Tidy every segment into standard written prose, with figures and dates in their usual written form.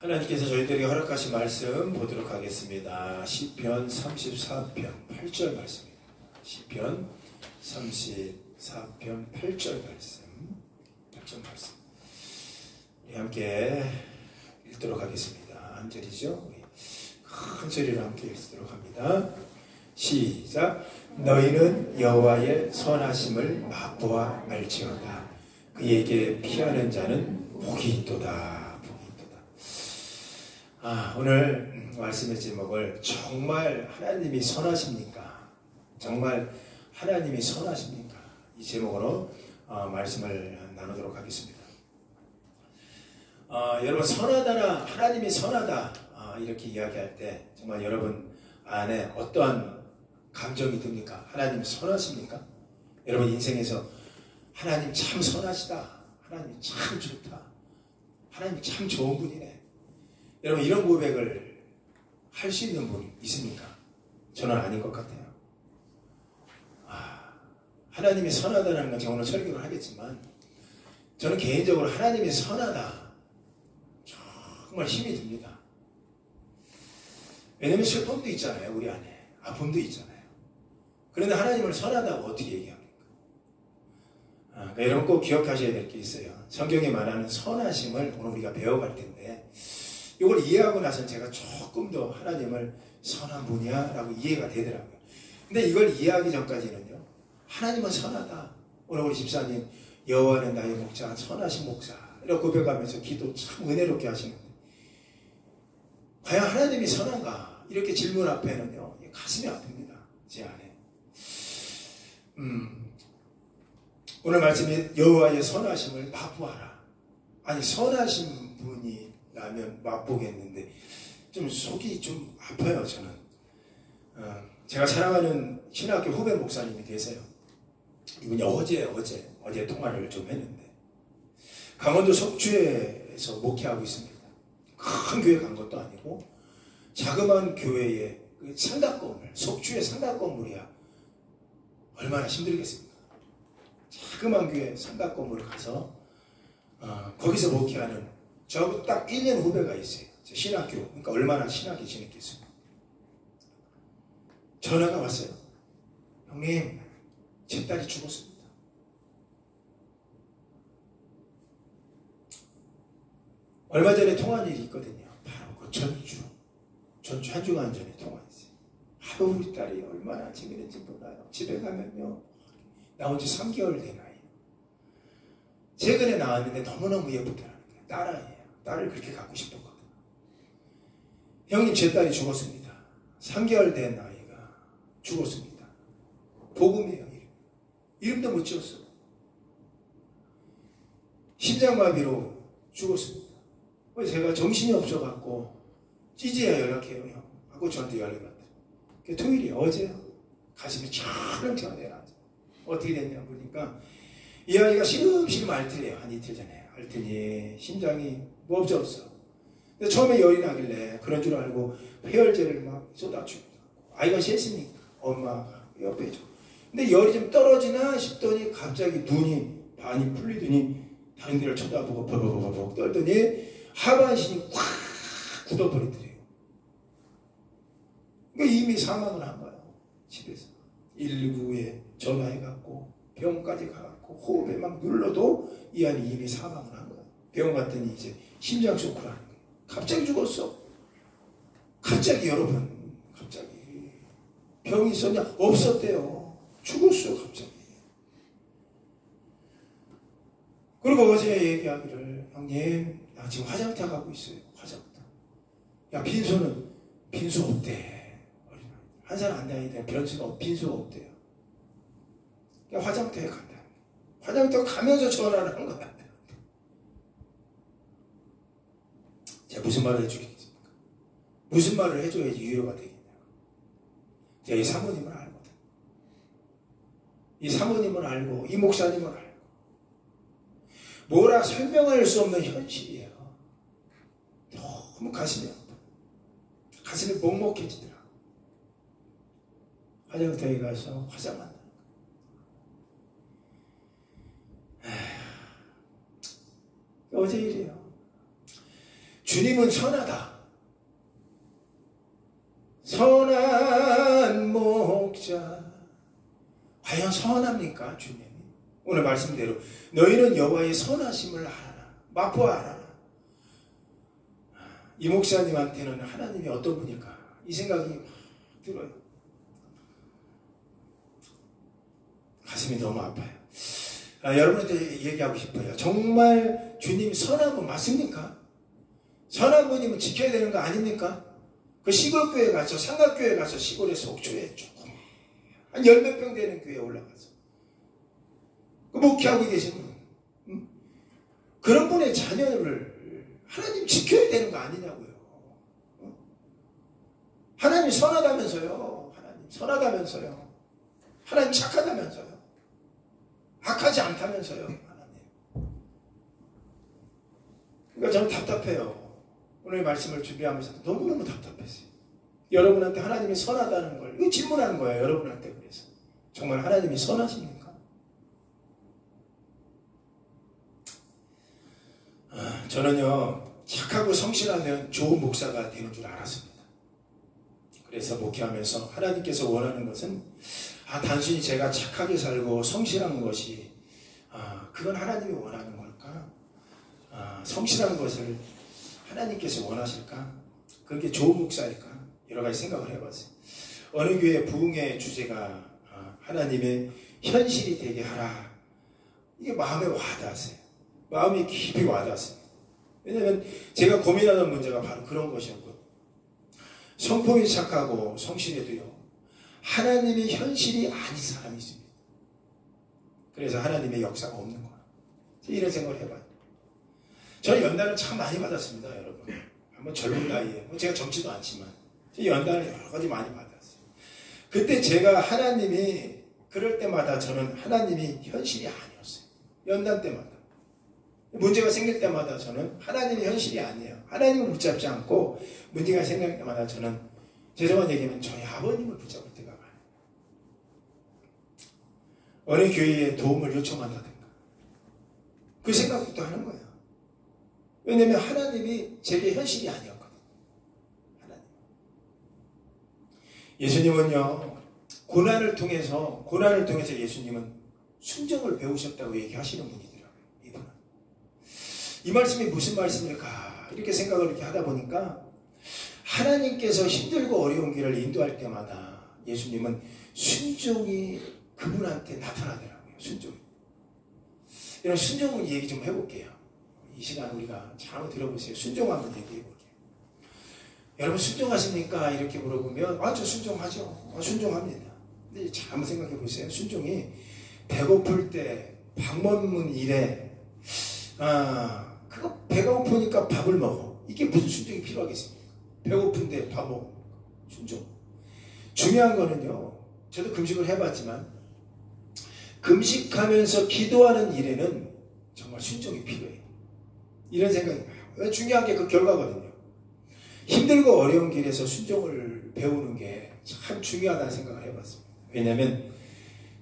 하나님께서 저희들에게 허락하신 말씀 보도록 하겠습니다. 시편 34편 8절 말씀입니다. 시편 34편 8절 말씀. 우리 함께 읽도록 하겠습니다. 한 절이죠. 우리 큰 소리로 함께 읽도록 합니다. 시작. 너희는 여호와의 선하심을 맛보아 알지어다. 그에게 피하는 자는 복이 있도다. 오늘 말씀의 제목을 정말 하나님이 선하십니까? 정말 하나님이 선하십니까? 이 제목으로 말씀을 나누도록 하겠습니다. 여러분, 선하다나 하나님이 선하다 이렇게 이야기할 때 정말 여러분 안에 어떠한 감정이 듭니까? 하나님이 선하십니까? 여러분 인생에서 하나님 참 선하시다. 하나님 참 좋다. 하나님 참 좋은 분이네. 여러분 이런 고백을 할 수 있는 분 있습니까? 저는 아닌 것 같아요. 하나님이 선하다는 건 제가 오늘 설교를 하겠지만 저는 개인적으로 하나님이 선하다 정말 힘이 듭니다. 왜냐하면 슬픔도 있잖아요. 우리 안에 아픔도 있잖아요. 그런데 하나님을 선하다고 어떻게 얘기합니까? 그러니까 여러분 꼭 기억하셔야 될 게 있어요. 성경에 말하는 선하심을 오늘 우리가 배워갈 텐데 이걸 이해하고 나서는 제가 조금 더 하나님을 선한 분이야 라고 이해가 되더라고요. 근데 이걸 이해하기 전까지는요, 하나님은 선하다. 오늘 우리 집사님 여호와는 나의 목자, 선하신 목자 이렇게 고백하면서 기도 참 은혜롭게 하시는데 과연 하나님이 선한가? 이렇게 질문 앞에는요 가슴이 아픕니다. 제 안에. 오늘 말씀이 여호와의 선하심을 맛보아라. 아니 선하신 분이 라면 맛보겠는데 좀 속이 좀 아파요. 저는 제가 사랑하는 신학교 후배 목사님이 계세요. 이분이 어제 통화를 좀 했는데 강원도 속주에서 목회하고 있습니다. 큰 교회 간 것도 아니고 자그마한 교회의 그 상가 건물, 속주의 상가 건물이야 얼마나 힘들겠습니까? 자그마한 교회 상가 건물을 가서 거기서 목회하는 저하고 딱 1년 후배가 있어요. 신학교. 그러니까 얼마나 신학이 지냈겠습니까? 전화가 왔어요. 형님, 제 딸이 죽었습니다. 얼마 전에 통화한 일이 있거든요. 바로 그 전주 한 주간 전에 통화했어요. 우리 딸이 얼마나 재밌는지 몰라요. 집에 가면요. 나온 지 3개월 된 아이예요. 최근에 나왔는데 너무너무 예쁘더라고요. 딸아이예요. 딸을 그렇게 갖고 싶었거든요. 형님, 제 딸이 죽었습니다. 3개월 된 아이가 죽었습니다. 복음이에요. 이름도 못 지었어요. 심장마비로 죽었습니다. 그래서 제가 정신이 없어갖고 찌지야 연락해요. 형. 하고 저한테 연락을 왔어요. 토요일이 어제요. 가슴이 철렁철렁 내려앉아요. 어떻게 됐냐 보니까 이 아이가 시름시름 앓더래요. 한 이틀 전에. 앓더니 심장이 뭐 없었어. 근데 처음에 열이 나길래 그런 줄 알고 폐혈제를 막 쏟아주고 아이가 셋이니까 엄마가 옆에 줘. 근데 열이 좀 떨어지나 싶더니 갑자기 눈이 반이 풀리더니 다른 데를 쳐다보고 버벅버벅 떨더니 하반신이 꽉 굳어버리더래요. 그러니까 이미 사망을 한 거예요. 집에서 119에 전화해갖고 병원까지 가갖고 호흡에 막 눌러도 이 아이 이미 사망을 한 거예요. 병원 갔더니 이제 심장 쇼크를 하는 거예요. 갑자기 죽었어. 갑자기 여러분, 갑자기 병이 있었냐? 없었대요. 죽었어 갑자기. 그리고 어제 얘기하기를 형님, 나 지금 화장터 가고 있어요. 화장터. 야, 빈소 없대. 한 사람 안 다니는데 빈소가 없대요. 야, 화장터에 간다. 화장터 가면서 전화를 한 거야. 제가 무슨 말을 해주겠습니까? 무슨 말을 해줘야지 위로가 되겠냐. 제가 이 사모님을 알거든. 이 사모님을 알고 이 목사님을 알고 뭐라 설명할 수 없는 현실이에요. 너무 가슴이 아파. 가슴이 먹먹해지더라. 화장터에 가서 화장한다. 어제 일이에요. 주님은 선하다. 선한 목자. 과연 선합니까 주님이? 오늘 말씀대로 너희는 여호와의 선하심을 알아라. 맛보아라. 이 목사님한테는 하나님이 어떤 분일까? 이 생각이 들어요. 가슴이 너무 아파요. 여러분한테 얘기하고 싶어요. 정말 주님 선한 분 맞습니까? 선한 분이면 지켜야 되는 거 아닙니까? 그 시골교회 가서, 삼각교회 가서 시골에서 옥초에 조금 한 10몇 평 되는 교회에 올라가서 그 목회하고 계시면 그런 분의 자녀를 하나님 지켜야 되는 거 아니냐고요. 하나님 선하다면서요. 하나님 선하다면서요. 하나님 착하다면서요. 악하지 않다면서요. 하나님. 그러니까 저는 답답해요. 오늘 말씀을 준비하면서 너무너무 답답했어요. 여러분한테 하나님이 선하다는 걸 이거 질문하는 거예요. 여러분한테. 그래서 정말 하나님이 선하십니까? 저는요 착하고 성실하면 좋은 목사가 되는 줄 알았습니다. 그래서 목회하면서 하나님께서 원하는 것은 단순히 제가 착하게 살고 성실한 것이 그건 하나님이 원하는 걸까? 성실한 것을 하나님께서 원하실까? 그게 좋은 목사일까? 여러 가지 생각을 해봤어요. 어느 교회 부흥의 주제가 하나님의 현실이 되게 하라. 이게 마음에 와닿았어요. 마음이 깊이 와닿았습니다. 왜냐하면 제가 고민하는 문제가 바로 그런 것이었거든요. 성품이 착하고 성실해도요 하나님의 현실이 아닌 사람이 있습니다. 그래서 하나님의 역사가 없는 거예요. 이런 생각을 해봐요. 저는 연단을 참 많이 받았습니다. 여러분. 한번 젊은 나이에 제가 젊지도 않지만 연단을 여러 가지 많이 받았어요. 그때 제가 하나님이 그럴 때마다 저는 하나님이 현실이 아니었어요. 연단 때마다. 문제가 생길 때마다 저는 하나님이 현실이 아니에요. 하나님을 붙잡지 않고 문제가 생길 때마다 저는 죄송한 얘기는 저희 아버님을 붙잡을 때가 많아요. 어느 교회에 도움을 요청한다든가 그 생각부터 하는 거예요. 왜냐하면 하나님이 제게 현실이 아니었거든요. 하나님. 예수님은요 고난을 통해서 예수님은 순종을 배우셨다고 얘기하시는 분이더라고요. 이분은. 이 말씀이 무슨 말씀일까 이렇게 생각을 이렇게 하다 보니까 하나님께서 힘들고 어려운 길을 인도할 때마다 예수님은 순종이 그분한테 나타나더라고요. 순종. 이런 순종을 얘기 좀 해볼게요. 이 시간 우리가 잘 한번 들어보세요. 순종 한번 얘기해 볼게요. 여러분 순종하십니까? 이렇게 물어보면 저 순종하죠. 순종합니다. 근데 잘 한번 생각해 보세요. 순종이 배고플 때 밥 먹는 일에 그거 배가 고프니까 밥을 먹어. 이게 무슨 순종이 필요하겠습니까? 배고픈데 밥 먹어. 순종. 중요한 거는요. 저도 금식을 해봤지만 금식하면서 기도하는 일에는 정말 순종이 필요해요. 이런 생각이 왜 중요한 게 그 결과거든요. 힘들고 어려운 길에서 순종을 배우는 게 참 중요하다는 생각을 해봤습니다. 왜냐하면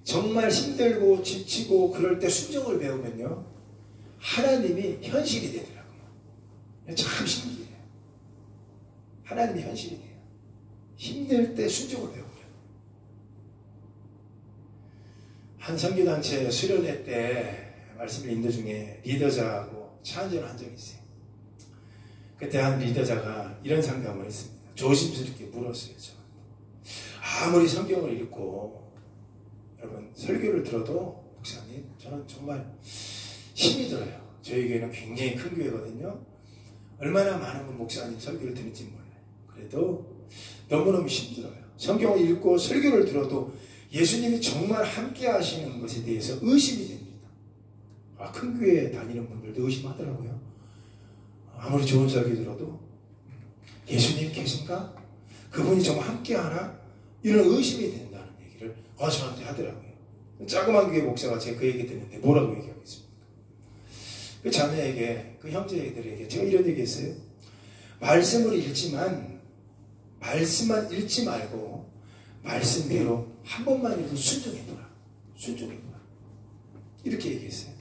정말 힘들고 지치고 그럴 때 순종을 배우면요 하나님이 현실이 되더라고요. 참 신기해요. 하나님이 현실이 돼요. 힘들 때 순종을 배우면. 한 선교단체 수련회 때 말씀 인도 중에 리더자하고 차 한잔을 한 적이 있어요. 그때 한 리더자가 이런 상담을 했습니다. 조심스럽게 물었어요. 저한테. 아무리 성경을 읽고 여러분 설교를 들어도 목사님 저는 정말 힘이 들어요. 저희 교회는 굉장히 큰 교회거든요. 얼마나 많은 목사님 설교를 듣는지 몰라요. 그래도 너무너무 힘들어요. 성경을 읽고 설교를 들어도 예수님이 정말 함께 하시는 것에 대해서 의심이 됩니다. 큰 교회에 다니는 분들도 의심하더라고요. 아무리 좋은 설교 들어도 예수님 계신가? 그분이 정말 함께 하나? 이런 의심이 된다는 얘기를 저한테 하더라고요. 자그마한 교회 목사가 제가 그 얘기 듣는데 뭐라고 얘기하겠습니까? 그 자녀에게, 그 형제들에게 제가 이런 얘기 했어요. 말씀을 읽지만 말씀만 읽지 말고 말씀대로 한 번만이라도 순종해보라. 순종해보라. 이렇게 얘기했어요.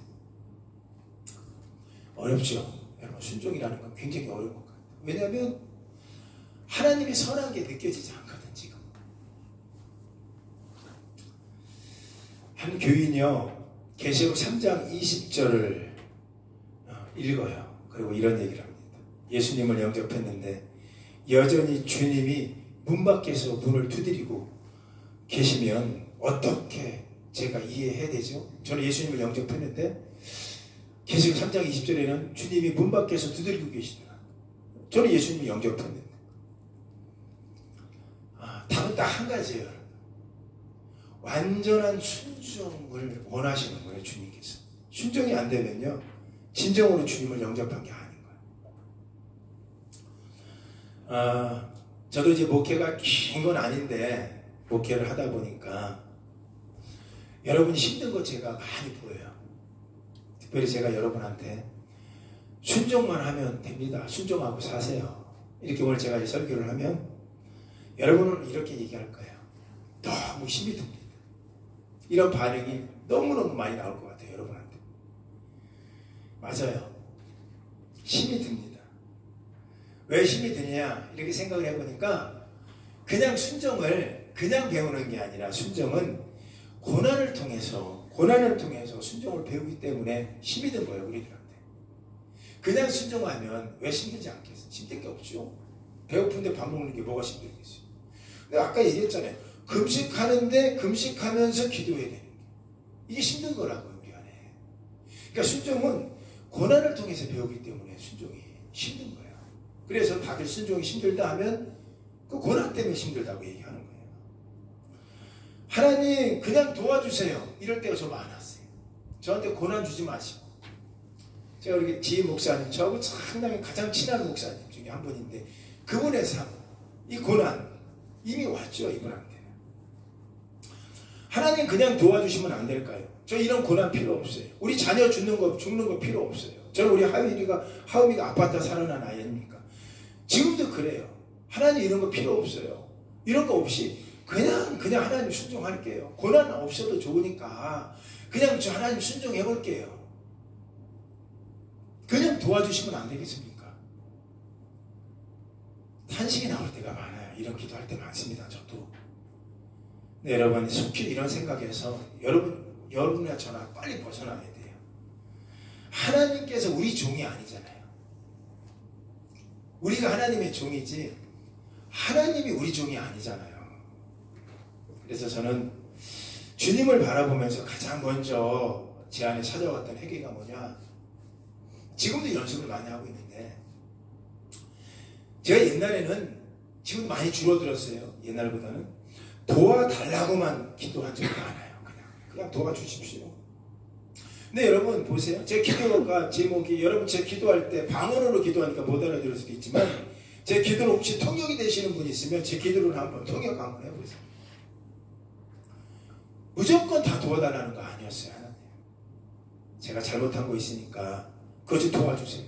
어렵죠? 여러분 순종이라는 건 굉장히 어려운 것 같아요. 왜냐하면 하나님이 선한 게 느껴지지 않거든 지금. 한 교인이요 계시록 3장 20절을 읽어요. 그리고 이런 얘기를 합니다. 예수님을 영접했는데 여전히 주님이 문 밖에서 문을 두드리고 계시면 어떻게 제가 이해해야 되죠? 저는 예수님을 영접했는데 계시록 3장 20절에는 주님이 문 밖에서 두드리고 계시더라. 저는 예수님을 영접했는데 답은 딱 한 가지예요. 완전한 순종을 원하시는 거예요. 주님께서. 순종이 안 되면요 진정으로 주님을 영접한 게 아닌 거예요. 저도 이제 목회가 긴 건 아닌데 목회를 하다 보니까 여러분이 힘든 거 제가 많이 보여요. 특별히 제가 여러분한테 순종만 하면 됩니다. 순종하고 사세요. 이렇게 오늘 제가 설교를 하면 여러분은 이렇게 얘기할 거예요. 너무 힘이 듭니다. 이런 반응이 너무너무 많이 나올 것 같아요. 여러분한테. 맞아요. 힘이 듭니다. 왜 힘이 드냐 이렇게 생각을 해보니까 그냥 순종을 그냥 배우는 게 아니라 순종은 고난을 통해서 순종을 배우기 때문에 힘이 든 거예요. 우리들한테. 그냥 순종하면 왜 힘들지 않겠어요? 힘든 게 없죠. 배고픈데 밥 먹는 게 뭐가 힘들겠어요? 근데 아까 얘기했잖아요. 금식하는데 금식하면서 기도해야 되는 게 이게 힘든 거라고요. 우리 안에. 그러니까 순종은 고난을 통해서 배우기 때문에 순종이 힘든 거예요. 그래서 다들 순종이 힘들다 하면 그 고난 때문에 힘들다고 얘기하는 거예요. 하나님 그냥 도와주세요. 이럴 때가 좀 많았어요. 저한테 고난 주지 마시고. 제가 우리 지혜 목사님, 저하고 상당히 가장 친한 목사님 중에 한 분인데 그분의 삶, 이 고난 이미 왔죠. 이분한테. 하나님 그냥 도와주시면 안 될까요? 저 이런 고난 필요 없어요. 우리 자녀 죽는 거 필요 없어요. 저는 우리 하음이가 아파트 살아난 아이 아닙니까? 지금도 그래요. 하나님 이런 거 필요 없어요. 이런 거 없이 그냥 하나님 순종할게요. 고난 없어도 좋으니까 그냥 저 하나님 순종해 볼게요. 그냥 도와주시면 안 되겠습니까? 탄식이 나올 때가 많아요. 이런 기도할 때 많습니다. 저도. 네, 여러분 속히 이런 생각에서 여러분이나 저나 빨리 벗어나야 돼요. 하나님께서 우리 종이 아니잖아요. 우리가 하나님의 종이지 하나님이 우리 종이 아니잖아요. 그래서 저는 주님을 바라보면서 가장 먼저 제 안에 찾아왔던 회개가 뭐냐, 지금도 연습을 많이 하고 있는데 제가 옛날에는, 지금 많이 줄어들었어요. 옛날보다는 도와달라고만 기도한 적이 많아요. 그냥 도와주십시오. 근데 여러분 보세요. 제 기도가 제목이, 여러분 제 기도할 때 방언으로 기도하니까 못 알아들을 수도 있지만 제 기도로 혹시 통역이 되시는 분이 있으면 제 기도를 한번 통역 한번 해보세요. 무조건 다 도와달라는 거 아니었어요. 하나님, 제가 잘못한 거 있으니까 그거 좀 도와주세요.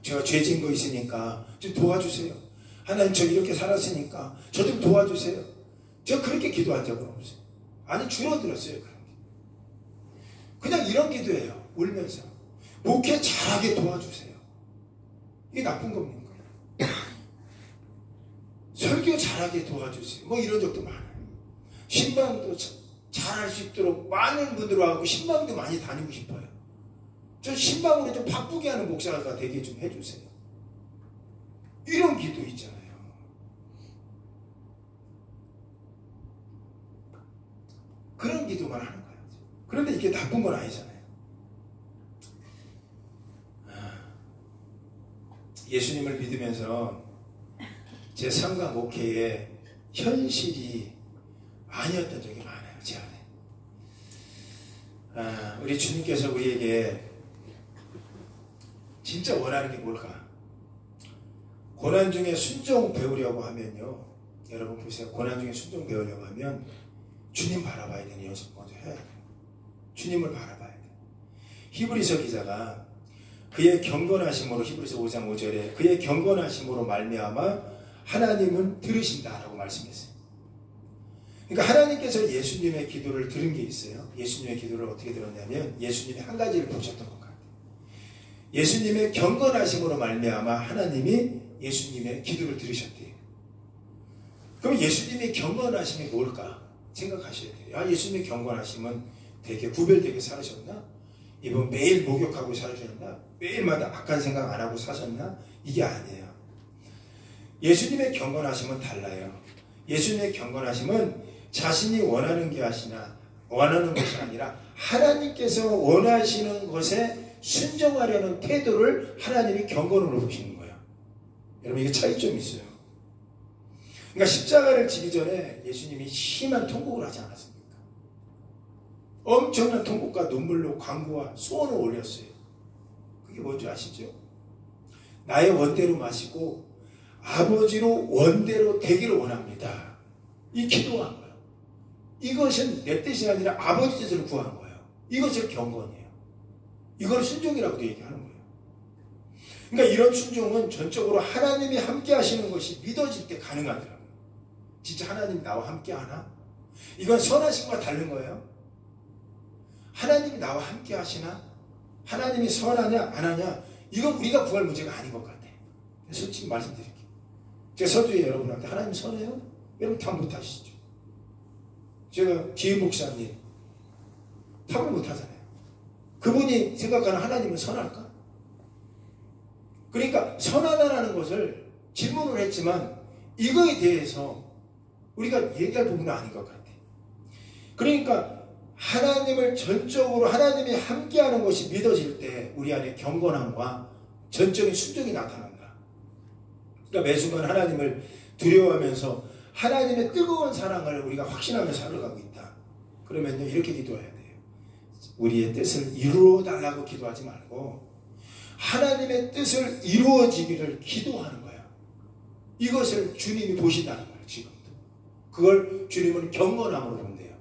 제가 죄 지은 거 있으니까 좀 도와주세요. 하나님 저 이렇게 살았으니까 저 좀 도와주세요. 저 그렇게 기도한 적은 없어요. 아니 줄어들었어요. 그런 게. 그냥 이런 기도예요. 울면서 목회 잘하게 도와주세요. 이게 나쁜 겁니까? 설교 잘하게 도와주세요. 뭐 이런 적도 많아요. 신방도 잘할 수 있도록 많은 분들 와서 신방도 많이 다니고 싶어요. 저 신방으로 좀 바쁘게 하는 목사가 되게 좀 해주세요. 이런 기도 있잖아요. 그런 기도만 하는 거예요. 그런데 이게 나쁜 건 아니잖아요. 예수님을 믿으면서 제 삶과 목회에 현실이 아니었던 적이 많아요. 제 안에. 우리 주님께서 우리에게 진짜 원하는 게 뭘까? 고난 중에 순종 배우려고 하면요, 여러분 보세요. 고난 중에 순종 배우려고 하면 주님 바라봐야 되는 연습 먼저 해야 돼요. 주님을 바라봐야 돼요. 히브리서 기자가 그의 경건하심으로, 히브리서 5장 5절에 그의 경건하심으로 말미암아 하나님은 들으신다라고 말씀했어요. 그러니까 하나님께서 예수님의 기도를 들은 게 있어요. 예수님의 기도를 어떻게 들었냐면 예수님이 한 가지를 보셨던 것 같아요. 예수님의 경건하심으로 말미암아 하나님이 예수님의 기도를 들으셨대요. 그럼 예수님의 경건하심이 뭘까 생각하셔야 돼요. 아, 예수님의 경건하심은 되게 구별되게 살으셨나? 이분 매일 목욕하고 살으셨나? 매일마다 악한 생각 안 하고 사셨나? 이게 아니에요. 예수님의 경건하심은 달라요. 예수님의 경건하심은 자신이 원하는 것이 아니라 하나님께서 원하시는 것에 순종하려는 태도를 하나님이 경건으로 보시는 거예요. 여러분, 이게 차이점이 있어요. 그러니까 십자가를 지기 전에 예수님이 심한 통곡을 하지 않았습니까? 엄청난 통곡과 눈물로 간구와 소원을 올렸어요. 그게 뭔지 아시죠? 나의 원대로 마시고 아버지로 원대로 되기를 원합니다. 이 기도한 거예요. 이것은 내 뜻이 아니라 아버지 뜻을 구한 거예요. 이것을 경건이에요. 이걸 순종이라고도 얘기하는 거예요. 그러니까 이런 순종은 전적으로 하나님이 함께 하시는 것이 믿어질 때 가능하더라고요. 진짜 하나님 나와 함께 하나? 이건 선하심과 다른 거예요. 하나님이 나와 함께 하시나? 하나님이 선하냐 안 하냐? 이건 우리가 구할 문제가 아닌 것 같아요. 솔직히 말씀드릴게요. 제가 서두에 여러분한테 하나님 선해요? 여러분 다 못하시죠. 제가 기임 목사님 답을 못하잖아요. 그분이 생각하는 하나님은 선할까? 그러니까 선하다라는 것을 질문을 했지만 이거에 대해서 우리가 얘기할 부분은 아닌 것 같아요. 그러니까 하나님을 전적으로 하나님이 함께하는 것이 믿어질 때 우리 안에 경건함과 전적인 순종이 나타난다. 그러니까 매 순간 하나님을 두려워하면서 하나님의 뜨거운 사랑을 우리가 확신하며 살아가고 있다. 그러면요, 이렇게 기도해야 돼요. 우리의 뜻을 이루어 달라고 기도하지 말고 하나님의 뜻을 이루어지기를 기도하는 거예요. 이것을 주님이 보신다는 거예요. 지금도 그걸 주님은 경건함으로 본대요.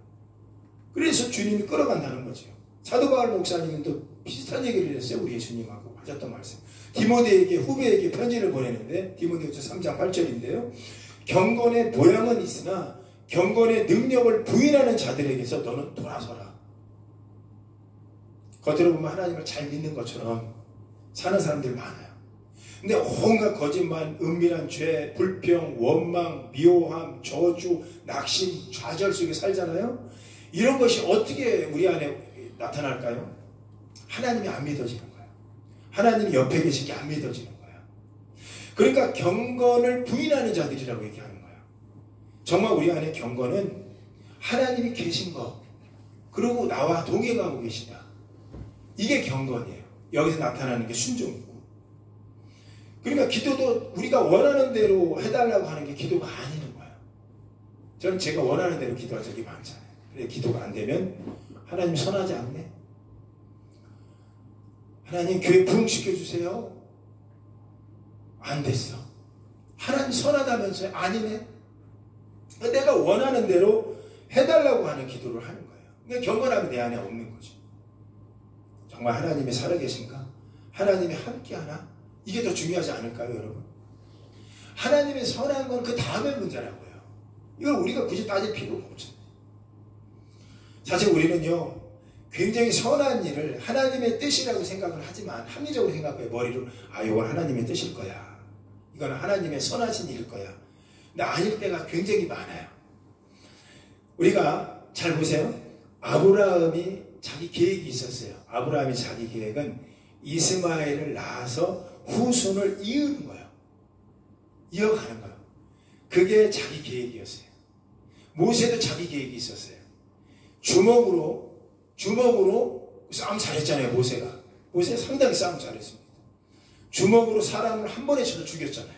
그래서 주님이 끌어간다는 거죠. 사도 바울 목사님은 또 비슷한 얘기를 했어요. 우리 예수님하고 하셨던 말씀. 디모데에게, 후배에게 편지를 보내는데 디모데후서 3장 8절인데요. 경건의 모양은 있으나 경건의 능력을 부인하는 자들에게서 너는 돌아서라. 겉으로 보면 하나님을 잘 믿는 것처럼 사는 사람들이 많아요. 근데 온갖 거짓말, 은밀한 죄, 불평, 원망, 미워함, 저주, 낙심, 좌절 속에 살잖아요. 이런 것이 어떻게 우리 안에 나타날까요? 하나님이 안 믿어지는 거예요. 하나님이 옆에 계신 게 안 믿어지는 거예요. 그러니까 경건을 부인하는 자들이라고 얘기하는 거예요. 정말 우리 안에 경건은 하나님이 계신 것, 그리고 나와 동행하고 계시다. 이게 경건이에요. 여기서 나타나는 게 순종이고. 그러니까 기도도 우리가 원하는 대로 해달라고 하는 게 기도가 아니는 거예요. 저는 제가 원하는 대로 기도할 적이 많잖아요. 근데 기도가 안 되면 하나님 선하지 않네. 하나님 교회 부흥시켜주세요. 안 됐어. 하나님 선하다면서요? 아니네. 내가 원하는 대로 해달라고 하는 기도를 하는 거예요. 그러니까 경건함이 내 안에 없는 거죠. 정말 하나님이 살아계신가? 하나님이 함께하나? 이게 더 중요하지 않을까요, 여러분? 하나님의 선한 건 그 다음의 문제라고요. 이걸 우리가 굳이 따질 필요가 없잖아요. 사실 우리는요, 굉장히 선한 일을 하나님의 뜻이라고 생각을 하지만 합리적으로 생각해요. 머리로 이건 하나님의 뜻일 거야. 이건 하나님의 선하신 일일 거야. 근데 아닐 때가 굉장히 많아요. 우리가 잘 보세요. 아브라함이 자기 계획이 있었어요. 아브라함이 자기 계획은 이스마엘을 낳아서 후손을 이으는 거예요. 이어가는 거예요. 그게 자기 계획이었어요. 모세도 자기 계획이 있었어요. 주먹으로 싸움 잘했잖아요. 모세가 상당히 싸움 잘했습니다. 주먹으로 사람을 한 번에 쳐서 죽였잖아요.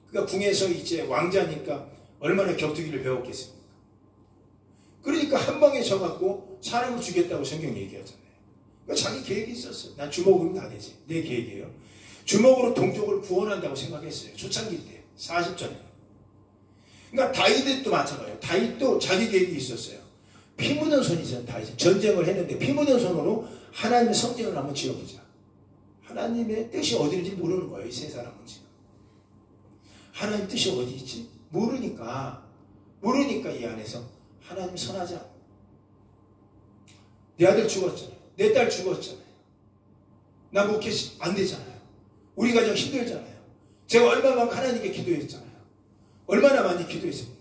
그러니까 궁에서 이제 왕자니까 얼마나 격투기를 배웠겠습니까? 그러니까 한 방에 쳐갖고 사람을 죽였다고 성경 얘기하잖아요. 그러니까 자기 계획이 있었어요. 난 주먹으로 다 되지. 내 계획이에요. 주먹으로 동족을 구원한다고 생각했어요. 초창기 때 40전에. 그러니까 다윗도 마찬가지예요. 다윗도 자기 계획이 있었어요. 피 묻은 손이잖아요. 다윗은 전쟁을 했는데 피 묻은 손으로 하나님의 성전을 한번 지어보자. 하나님의 뜻이 어디 있는지 모르는 거예요. 이 세 사람은 지금. 하나님 뜻이 어디 있지? 모르니까 이 안에서 하나님 선하지 않아. 내 아들 죽었잖아요. 내 딸 죽었잖아요. 나 목회 안 되잖아요. 우리 가정 힘들잖아요. 제가 얼마나 하나님께 기도했잖아요. 얼마나 많이 기도했습니까?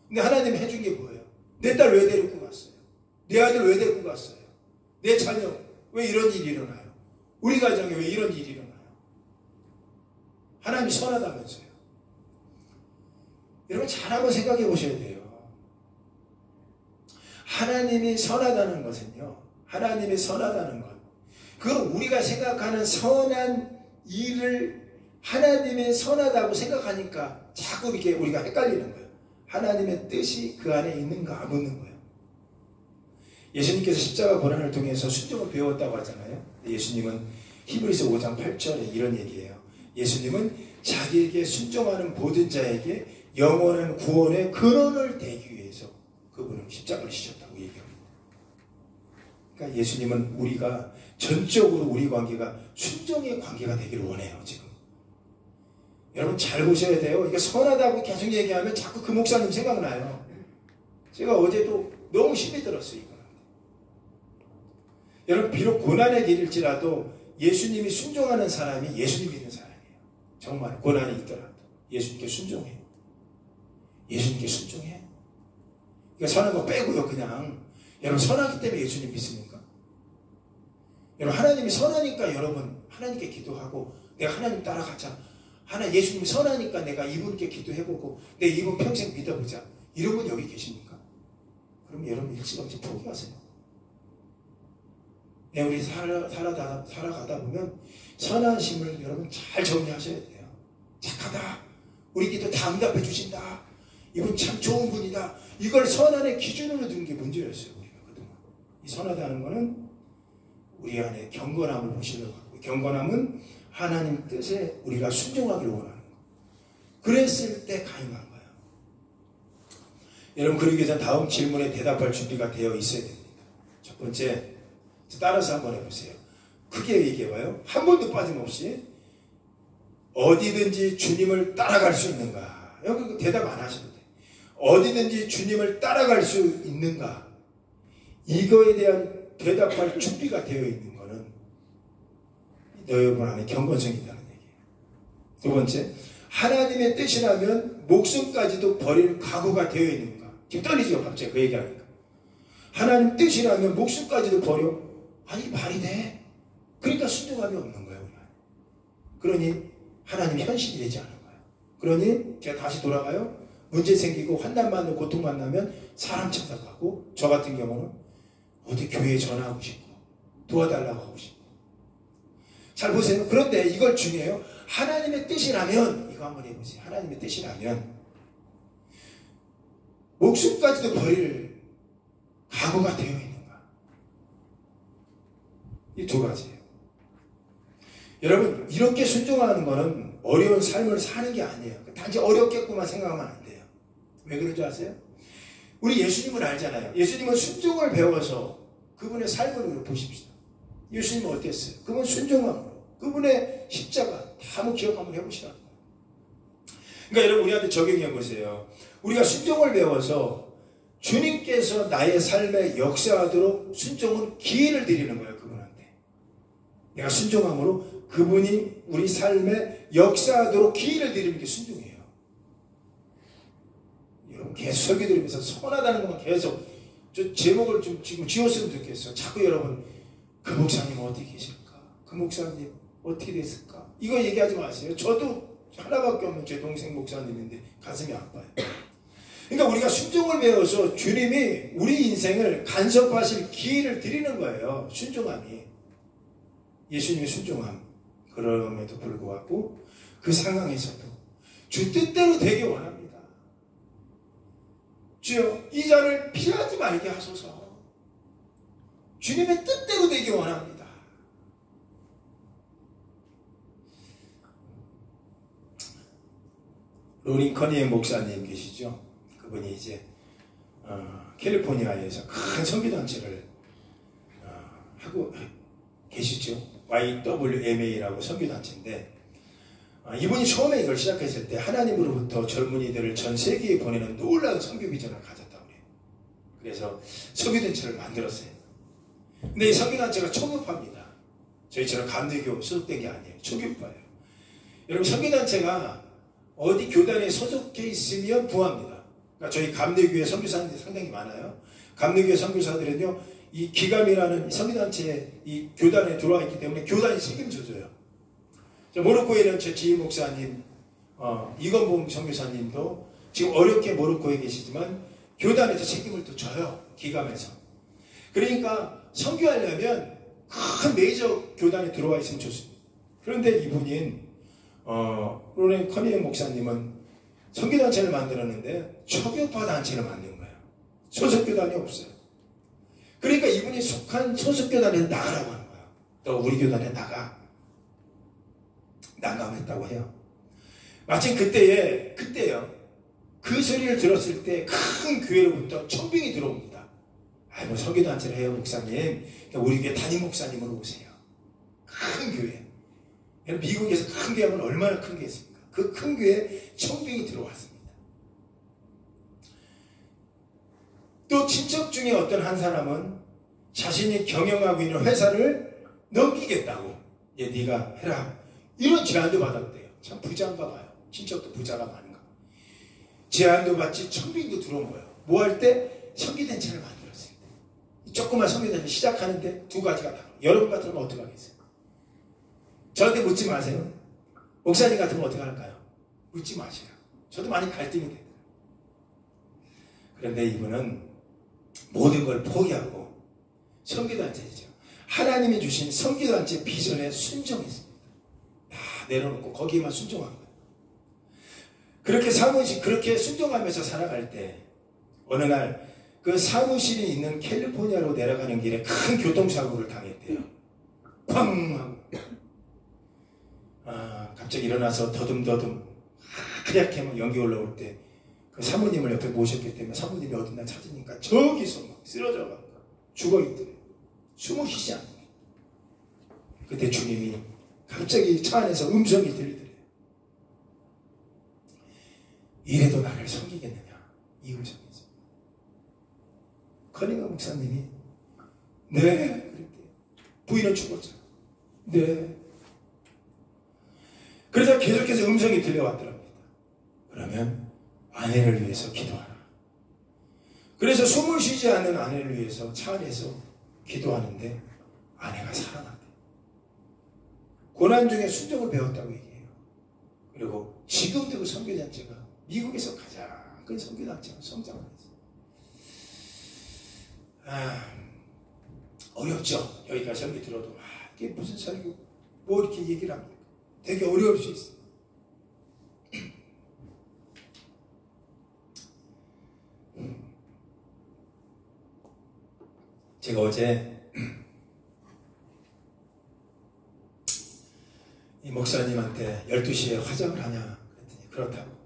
근데 하나님이 해준 게 뭐예요? 내 딸 왜 데리고 갔어요? 내 아들 왜 데리고 갔어요? 내 자녀 왜 이런 일이 일어나요? 우리 가정에 왜 이런 일이 일어나요? 하나님이 선하다면서요. 여러분 잘 한번 생각해 보셔야 돼요. 하나님이 선하다는 것은요. 하나님이 선하다는 것. 그건 우리가 생각하는 선한 일을 하나님의 선하다고 생각하니까 자꾸 이렇게 우리가 헷갈리는 거예요. 하나님의 뜻이 그 안에 있는가 묻는 거예요. 예수님께서 십자가 고난을 통해서 순종을 배웠다고 하잖아요. 예수님은 히브리서 5장 8절에 이런 얘기예요. 예수님은 자기에게 순종하는 모든 자에게 영원한 구원의 근원을 대기 위해서 그분은 십자가를 지셨다고 얘기합니다. 그러니까 예수님은 우리가 전적으로 우리 관계가 순종의 관계가 되기를 원해요. 지금 여러분 잘 보셔야 돼요. 이게 선하다고 계속 얘기하면 자꾸 그 목사님 생각나요. 제가 어제도 너무 힘이 들었어요. 이거. 여러분 비록 고난의 길일지라도 예수님이 순종하는 사람이 예수님 믿는 사람이에요. 정말 고난이 있더라도 예수님께 순종해요. 예수님께 순종해. 그러니까 선한 거 빼고요. 그냥 여러분 선하기 때문에 예수님 믿습니까? 여러분 하나님이 선하니까 여러분 하나님께 기도하고 내가 하나님 따라가자. 예수님이 선하니까 내가 이분께 기도해보고 내 이분 평생 믿어보자. 이런 분 여기 계십니까? 그럼 여러분 일찌감치 포기하세요. 네, 우리 살아가다 보면 선하심을 여러분 잘 정리하셔야 돼요. 착하다. 우리 기도 다 응답해 주신다. 이분 참 좋은 분이다. 이걸 선한의 기준으로 두는 게 문제였어요. 우리가 그동안. 이 선하다는 거는 우리 안에 경건함을 보시려고 하고, 경건함은 하나님 뜻에 우리가 순종하기를 원하는 거예요. 그랬을 때 가능한 거예요. 여러분 그러기 위해서 다음 질문에 대답할 준비가 되어 있어야 됩니다. 첫 번째, 따라서 한번 해보세요. 크게 얘기해봐요. 한 번도 빠짐없이 어디든지 주님을 따라갈 수 있는가? 여기 대답 안 하셔도 돼요. 어디든지 주님을 따라갈 수 있는가? 이거에 대한 대답할 준비가 되어 있는 거는 여러분 안에 경건성이 있다는 얘기예요. 두 번째, 하나님의 뜻이라면 목숨까지도 버릴 각오가 되어 있는가? 지금 떨리죠? 갑자기 그 얘기하니까. 하나님 뜻이라면 목숨까지도 버려? 아니 말이 돼. 그러니까 순종함이 없는 거예요. 우리가. 그러니 하나님이 현실이 되지 않은 거예요. 그러니 제가 다시 돌아가요. 문제 생기고 환난 받는 고통 만나면 사람 찾아가고 저 같은 경우는 어디 교회에 전화하고 싶고 도와달라고 하고 싶고. 잘 보세요. 그런데 이걸 중요해요. 하나님의 뜻이라면 이거 한번 해보세요. 하나님의 뜻이라면 목숨까지도 버릴 각오가 되어 있는가? 이 두 가지예요. 여러분 이렇게 순종하는 거는 어려운 삶을 사는 게 아니에요. 단지 어렵겠구만 생각하면 안 돼요. 왜 그런 줄 아세요? 우리 예수님을 알잖아요. 예수님은 순종을 배워서 그분의 삶을 우리 보십시다. 예수님은 어땠어요? 그분 순종함으로 그분의 십자가 다 한번 기억 한번 해보시라고. 그러니까 여러분 우리한테 적용해 보세요. 우리가 순종을 배워서 주님께서 나의 삶에 역사하도록 순종은 기회를 드리는 거예요. 그분한테. 내가 순종함으로 그분이 우리 삶에 역사하도록 기회를 드리는 게 순종이에요. 여러분 계속 설교 들으면서 선하다는 것만 계속 저 제목을 좀 지금 지웠으면 좋겠어요. 자꾸 여러분 그 목사님 어떻게 계실까? 그 목사님 어떻게 됐을까? 이거 얘기하지 마세요. 저도 하나밖에 없는 제 동생 목사님인데 가슴이 아파요. 그러니까 우리가 순종을 배워서 주님이 우리 인생을 간섭하실 기회를 드리는 거예요. 순종함이. 예수님의 순종함. 그럼에도 불구하고 그 상황에서도 주 뜻대로 되기 원합니다. 주여 이 잔을 피하지 말게 하소서. 주님의 뜻대로 되기 원합니다. 로린 커니의 목사님 계시죠? 그분이 이제 캘리포니아에서 큰 선교단체를 하고 계시죠. YWMA라고 선교단체인데 이분이 처음에 이걸 시작했을 때 하나님으로부터 젊은이들을 전 세계에 보내는 놀라운 선교 비전을 가졌다고 해요. 그래서 선교단체를 만들었어요. 근데 이 선교단체가 초급파입니다. 저희처럼 감리교 소속된 게 아니에요. 초급파예요. 여러분, 선교단체가 어디 교단에 소속해 있으면 부합니다. 그러니까 저희 감리교회 선교사님들이 상당히 많아요. 감리교회 선교사들은요, 이 기감이라는 선교단체 이 교단에 들어와 있기 때문에 교단이 책임져줘요. 모로코에는 제 지인 목사님, 이건봉 선교사님도 지금 어렵게 모로코에 계시지만 교단에서 책임을 또 져요. 기감에서. 그러니까 선교하려면 큰 메이저 교단에 들어와 있으면 좋습니다. 그런데 이분인 로렌 커니언 목사님은 선교단체를 만들었는데 초교파 단체를 만든 거예요. 소속교단이 없어요. 그러니까 이분이 속한 소속교단에서 나가라고 하는 거예요. 또 우리 교단에 난감했다고 해요. 마침 그때요. 그 소리를 들었을 때 큰 교회로부터 청빙이 들어옵니다. 뭐 선교단체를 해요, 목사님. 우리 교회 담임 목사님으로 오세요. 큰 교회. 미국에서 큰 교회 하면 얼마나 큰 게 있습니까? 그 큰 교회에 청빙이 들어왔습니다. 또 친척 중에 어떤 한 사람은 자신이 경영하고 있는 회사를 넘기겠다고. 네가 해라. 이런 제안도 받았대요. 참 부자인가 봐요. 친척도 부자가 많은가. 제안도 받지 청빙도 들어온 거예요. 뭐 할 때? 선교단체를 만들었어요. 조그만 선교단체 시작하는데 두 가지가 다. 여러분 같으면 어떻게 하겠어요? 저한테 묻지 마세요. 목사님 같으면 어떻게 할까요? 묻지 마세요. 저도 많이 갈등이 됩니다. 그런데 이분은 모든 걸 포기하고 선교단체죠. 하나님이 주신 선교단체 비전에 순종했습니다. 다 내려놓고 거기에만 순종한 거예요. 그렇게 순종하면서 살아갈 때 어느 날 그 사무실이 있는 캘리포니아로 내려가는 길에 큰 교통사고를 당했대요. 쾅 하고 갑자기 일어나서 더듬더듬 하얗게 막 연기 올라올 때 그 사모님을 옆에 모셨기 때문에 사모님이 어딨나 찾으니까 저기서 막 쓰러져가 죽어있더래요. 숨을 쉬지 않는 거예요. 그때 주님이 갑자기 차 안에서 음성이 들리더래요. 이래도 나를 섬기겠느냐, 이 음성이죠. 커닝엄 목사님이 네 그랬대요. 부인은 죽었죠. 네. 그래서 계속해서 음성이 들려왔더랍니다. 그러면 아내를 위해서 기도하라. 그래서 숨을 쉬지 않는 아내를 위해서 차 안에서 기도하는데 아내가 살아났대요. 고난 중에 순종을 배웠다고 얘기해요. 그리고 지금도 그 선교단체가 미국에서 가장 큰 선교단체로 성장을 했어요. 어렵죠. 여기까지 설교 들어도 이게 무슨 설교 뭐 이렇게 얘기를 합니까? 되게 어려울 수 있어요. 제가 어제 이 목사님한테 12시에 화장을 하냐 그랬더니 그렇다고.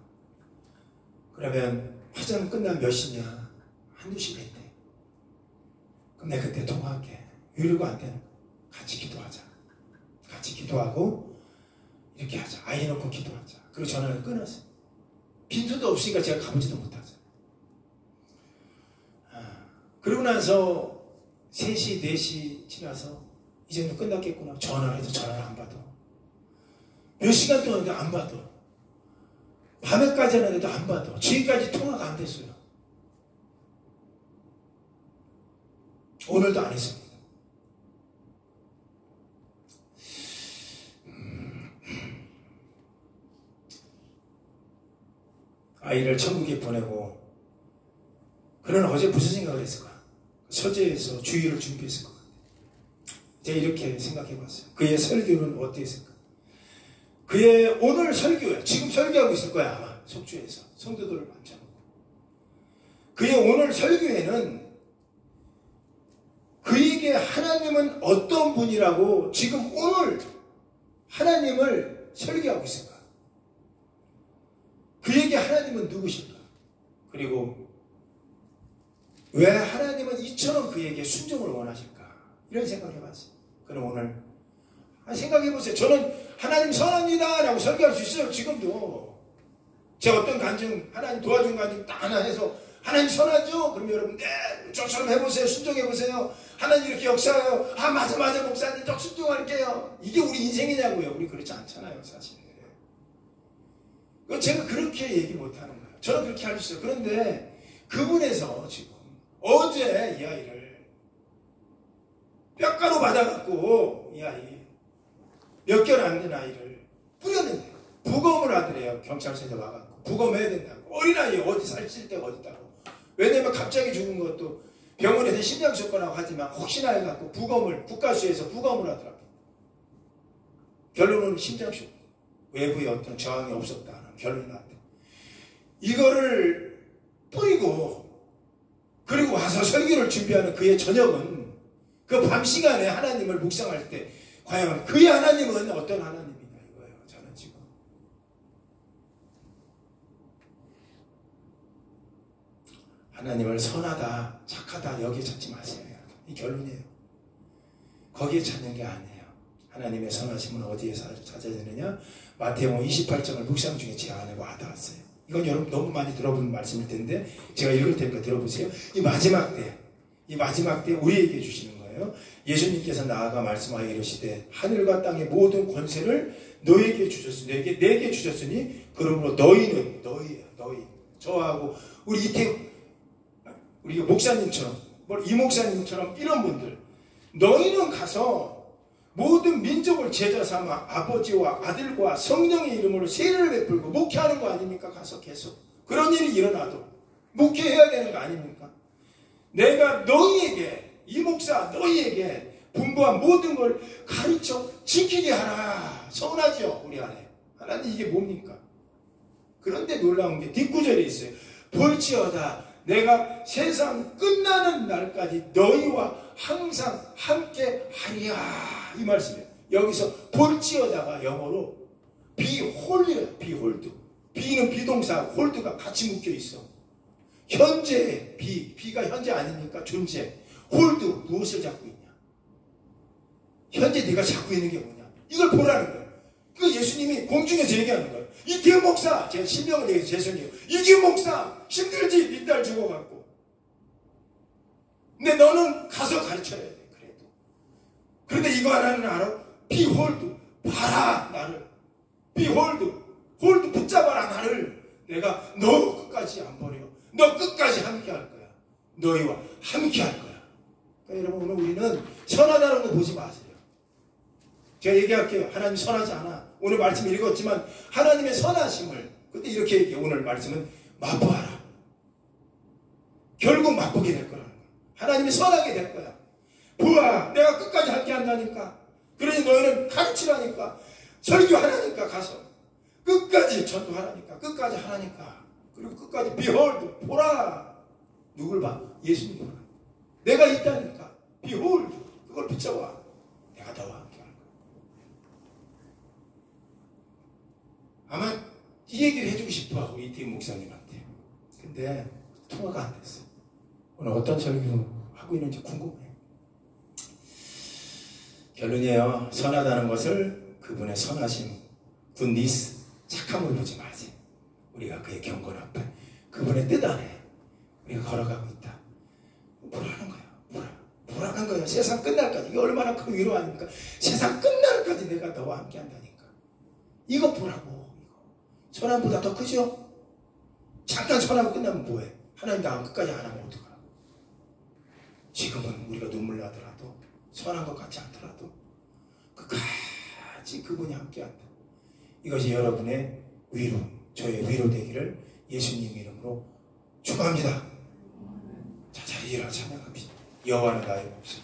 그러면 화장 끝나면 몇 시냐? 한두 시 됐대. 그럼 내가 그때 통화할게. 유료가 안 되는 거. 같이 기도하자. 같이 기도하고 이렇게 하자. 아이 놓고 기도하자. 그리고 전화를 끊었어요. 빈소도 없으니까 제가 가보지도 못하죠. 그러고 나서 3시, 4시 지나서 이제는 끝났겠구나. 전화를 해도 전화를 안 받아. 몇 시간 동안 안 받아. 밤에까지 하는데도 안 받아. 지금까지 통화가 안 됐어요. 오늘도 안 했습니다. 아이를 천국에 보내고 그는 어제 무슨 생각을 했을까? 서재에서 주일을 준비했을 것 같아요. 제가 이렇게 생각해 봤어요. 그의 설교는 어땠을까? 그의 오늘 설교야. 지금 설교하고 있을 거야 아마. 속주에서 성도들을 만져놓고. 그의 오늘 설교에는 그에게 하나님은 어떤 분이라고 지금 오늘 하나님을 설교하고 있을까? 그에게 하나님은 누구실까? 그리고 왜 하나님은 이처럼 그에게 순종을 원하실까? 이런 생각을 해봤어요. 그럼 오늘 생각해보세요. 저는 하나님 선합니다 라고 설교할 수 있어요. 지금도 제 어떤 간증 하나님 도와준 간증 딱 하나 해서 하나님 선하죠? 그럼 여러분 네 저처럼 해보세요. 순종해보세요. 하나님 이렇게 역사해요. 맞아 목사님 저 순종할게요. 이게 우리 인생이냐고요. 우리 그렇지 않잖아요 사실. 제가 그렇게 얘기 못하는 거예요. 저는 그렇게 할 수 있어요. 그런데 그분에서 지금 어제 이 아이를 뼈가루 받아갖고 이 아이 몇 개월 안 된 아이를 뿌렸는데 부검을 하더래요. 경찰서에 와갖고 부검해야 된다고. 어린아이 어디 살찔 데가 어딨다고. 왜냐면 갑자기 죽은 것도 병원에서 심장조건하고 하지만 혹시나 해갖고 부검을 국가수에서 부검을 하더라고요. 결론은 심장쇼. 외부에 어떤 저항이 없었다는 결론이 나왔대. 이거를 뿌리고 그리고 와서 설교를 준비하는 그의 저녁은 그 밤 시간에 하나님을 묵상할 때 과연 그의 하나님은 어떤 하나님이냐 이거예요. 저는 지금 하나님을 선하다 착하다 여기에 찾지 마세요. 이 결론이에요. 거기에 찾는 게 아니에요. 하나님의 선하심은 어디에서 찾아야 되느냐? 마태복음 28장을 묵상 중에 제 안에 와닿았어요. 이건 여러분 너무 많이 들어본 말씀일 텐데 제가 읽을 테니까 들어보세요. 이 마지막 때 우리에게 주시는 거예요. 예수님께서 나아가 말씀하여 이르시되 하늘과 땅의 모든 권세를 너에게 주셨으니 내게 주셨으니 그러므로 너희는 너희 저하고 우리 목사님처럼 이 목사님처럼 이런 분들 너희는 가서 모든 민족을 제자 삼아 아버지와 아들과 성령의 이름으로 세례를 베풀고 목회하는 거 아닙니까? 가서 계속 그런 일이 일어나도 목회해야 되는 거 아닙니까? 내가 너희에게 이 목사 너희에게 분부한 모든 걸 가르쳐 지키게 하라. 서운하죠 우리 안에. 하나님 이게 뭡니까? 그런데 놀라운 게 뒷구절에 있어요. 볼지어다 내가 세상 끝나는 날까지 너희와 항상 함께 하리라. 이 말씀이에요. 여기서 볼지어다가 영어로 behold예요. behold. be는 비동사, hold가 같이 묶여 있어. 현재 be가 현재 아닙니까? 존재. hold 무엇을 잡고 있냐? 현재 네가 잡고 있는 게 뭐냐? 이걸 보라는 거예요. 그 예수님이 공중에서 얘기하는 거예요. 이기훈 목사, 제가 신명을 얘기해서 죄송해요. 이기훈 목사 힘들지? 네 딸 죽어갖고. 근데 너는 가서 가르쳐야 돼. 그래도. 그런데 이거 하나는 알아? behold, 봐라 나를. behold, hold 붙잡아라 나를. 내가 너 끝까지 안 버려. 너 끝까지 함께 할 거야. 너희와 함께 할 거야. 그러니까 여러분 오늘 우리는 선하다는 거 보지 마세요. 제가 얘기할게요. 하나님 선하지 않아. 오늘 말씀 읽었지만 하나님의 선하심을 근데 이렇게 얘기해요. 오늘 말씀은 맛보아라. 결국 맛보게 될 거라는 거야. 하나님이 선하게 될 거야. 보아 내가 끝까지 함께 한다니까. 그러니 너희는 가르치라니까. 설교하라니까. 가서 끝까지 전도하라니까. 끝까지 하라니까. 그리고 끝까지 behold 보라. 누굴 봐? 예수님 보라. 내가 있다니까. behold 그걸 비춰봐. 내가 너와 함께 할 거야. 아마 이 얘기를 해주고 싶어 우리 이태임 목사님한테. 근데 통화가 안 됐어. 오늘 어떤 설교 하고 있는지 궁금해. 결론이에요. 선하다는 것을 그분의 선하심, 굿니스, 착함을 보지 마세요. 우리가 그의 경건 앞에 그분의 뜻 안에 우리가 걸어가고 있다. 보라는 거예요. 보라는 거예요. 세상 끝날까지. 이게 얼마나 큰 위로 아닙니까? 세상 끝날까지 내가 너와 함께 한다니까. 이거 보라고. 선함보다 더 크죠? 잠깐 선하고 끝나면 뭐해? 하나님 나 끝까지 안 하면 어떡하나? 지금은 우리가 눈물 나더라도 선한 것 같지 않더라도 끝까지 그분이 함께한다. 이것이 여러분의 위로, 저의 위로 되기를 예수님 이름으로 축원합니다. 자, 자리에 일어나 찬양합시다. 여호와는 나의 목자.